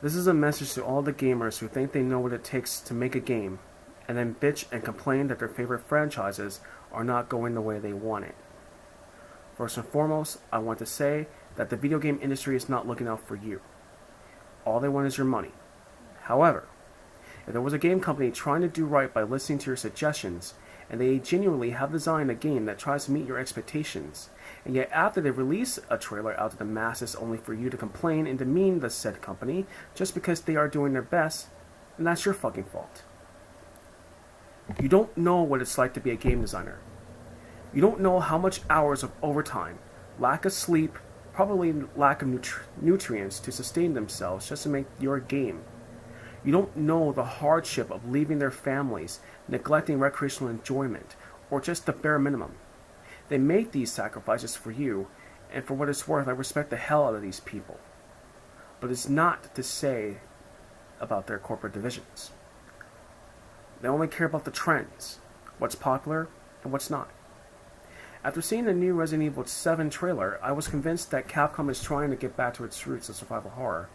This is a message to all the gamers who think they know what it takes to make a game, and then bitch and complain that their favorite franchises are not going the way they want it. First and foremost, I want to say that the video game industry is not looking out for you. All they want is your money. However, if there was a game company trying to do right by listening to your suggestions, and they genuinely have designed a game that tries to meet your expectations, and yet after they release a trailer out to the masses only for you to complain and demean the said company just because they are doing their best, then that's your fucking fault. You don't know what it's like to be a game designer. You don't know how much hours of overtime, lack of sleep, probably lack of nutrients to sustain themselves just to make your game. You don't know the hardship of leaving their families, neglecting recreational enjoyment, or just the bare minimum. They make these sacrifices for you, and for what it's worth, I respect the hell out of these people. But it's not to say about their corporate divisions. They only care about the trends, what's popular, and what's not. After seeing the new Resident Evil 7 trailer, I was convinced that Capcom is trying to get back to its roots of survival horror.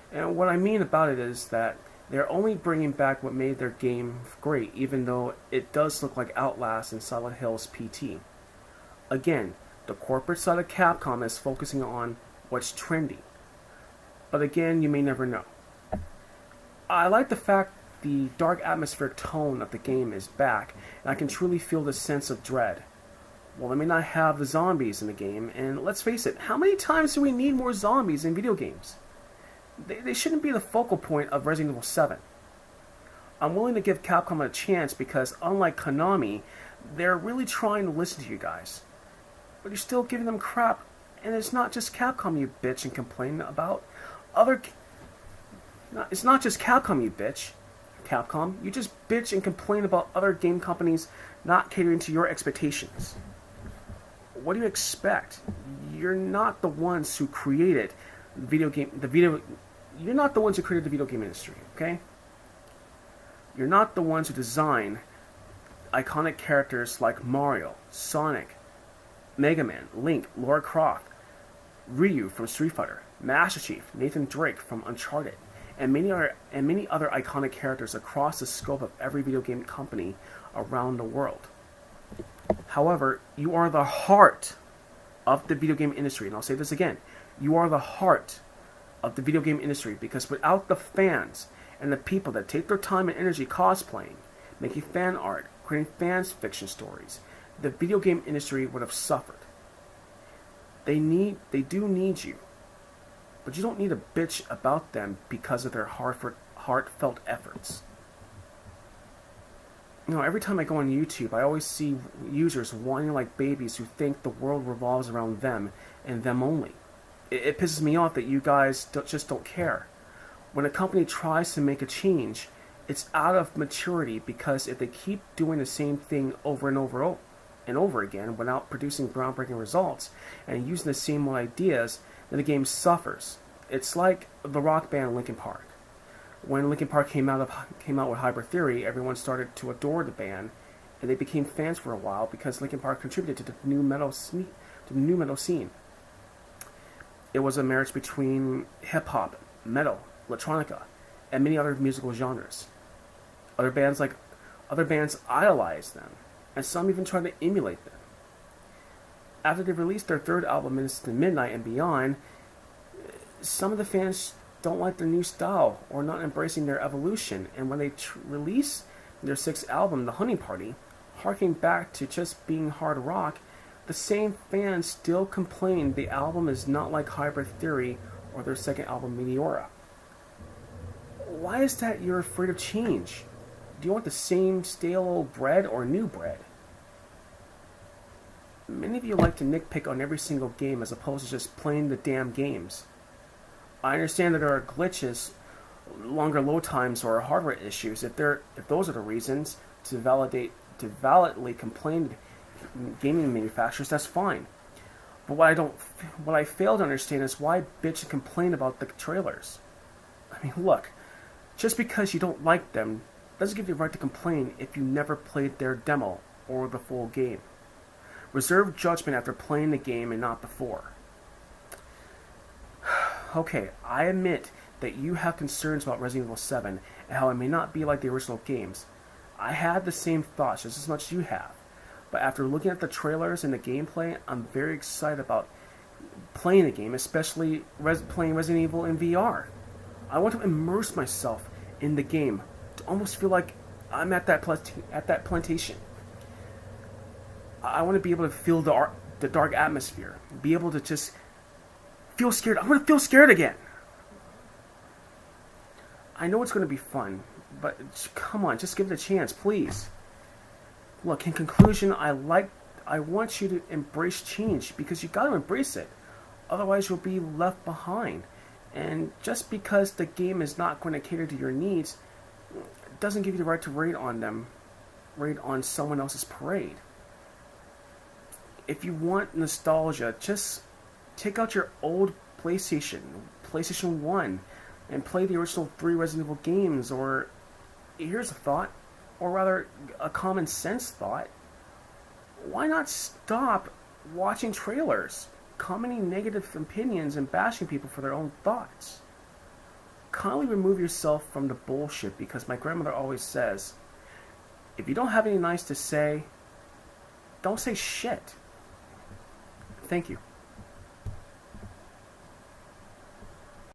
And what I mean about it is that they're only bringing back what made their game great, even though it does look like Outlast and Silent Hill's PT. Again, the corporate side of Capcom is focusing on what's trendy. But again, you may never know. I like the fact the dark atmospheric tone of the game is back, and I can truly feel the sense of dread. Well, they may not have the zombies in the game, and let's face it, how many times do we need more zombies in video games? They shouldn't be the focal point of Resident Evil 7. I'm willing to give Capcom a chance because, unlike Konami, they're really trying to listen to you guys. But you're still giving them crap, and it's not just Capcom you bitch and complain about. It's not just Capcom you bitch. Capcom, you just bitch and complain about other game companies not catering to your expectations. What do you expect? You're not the ones who created You're not the ones who created the video game industry, okay? You're not the ones who design iconic characters like Mario, Sonic, Mega Man, Link, Lara Croft, Ryu from Street Fighter, Master Chief, Nathan Drake from Uncharted, and many other iconic characters across the scope of every video game company around the world. However, you are the heart of the video game industry, and I'll say this again. You are the heart of the video game industry because without the fans and the people that take their time and energy cosplaying, making fan art, creating fans fiction stories, the video game industry would have suffered. They do need you, but you don't need to bitch about them because of their heartfelt efforts. You know, every time I go on YouTube, I always see users whining like babies who think the world revolves around them and them only. It pisses me off that you guys just don't care. When a company tries to make a change, it's out of maturity because if they keep doing the same thing over and over again without producing groundbreaking results and using the same old ideas, then the game suffers. It's like the rock band Linkin Park. When Linkin Park came out with Hybrid Theory, everyone started to adore the band, and they became fans for a while because Linkin Park contributed to the new metal scene. It was a marriage between hip hop, metal, electronica, and many other musical genres. Other bands idolized them, and some even tried to emulate them. After they released their third album, Minutes to Midnight and Beyond, some of the fans don't like their new style or not embracing their evolution, and when they release their sixth album, The Hunting Party, harking back to just being hard rock, the same fans still complain the album is not like Hybrid Theory or their second album, Meteora. Why is that you're afraid of change? Do you want the same stale old bread or new bread? Many of you like to nitpick on every single game as opposed to just playing the damn games. I understand that there are glitches, longer load times, or hardware issues. If those are the reasons to validly complain gaming manufacturers, that's fine. But what I fail to understand is why bitch and complain about the trailers. I mean, look, just because you don't like them doesn't give you the right to complain if you never played their demo or the full game. Reserve judgment after playing the game and not before. Okay, I admit that you have concerns about Resident Evil 7 and how it may not be like the original games. I had the same thoughts just as much as you have. But after looking at the trailers and the gameplay, I'm very excited about playing the game, especially playing Resident Evil in VR. I want to immerse myself in the game to almost feel like I'm at that plantation. I want to be able to feel the dark atmosphere, be able to just feel scared. I want to feel scared again. I know it's going to be fun, but come on, just give it a chance, please. Look, in conclusion, I want you to embrace change because you got to embrace it. Otherwise, you'll be left behind. And just because the game is not going to cater to your needs, doesn't give you the right to raid on someone else's parade. If you want nostalgia, just take out your old PlayStation 1, and play the original 3 Resident Evil games, or here's a thought, or rather a common sense thought. Why not stop watching trailers, commenting negative opinions, and bashing people for their own thoughts? Kindly remove yourself from the bullshit, because my grandmother always says, if you don't have anything nice to say, don't say shit. Thank you.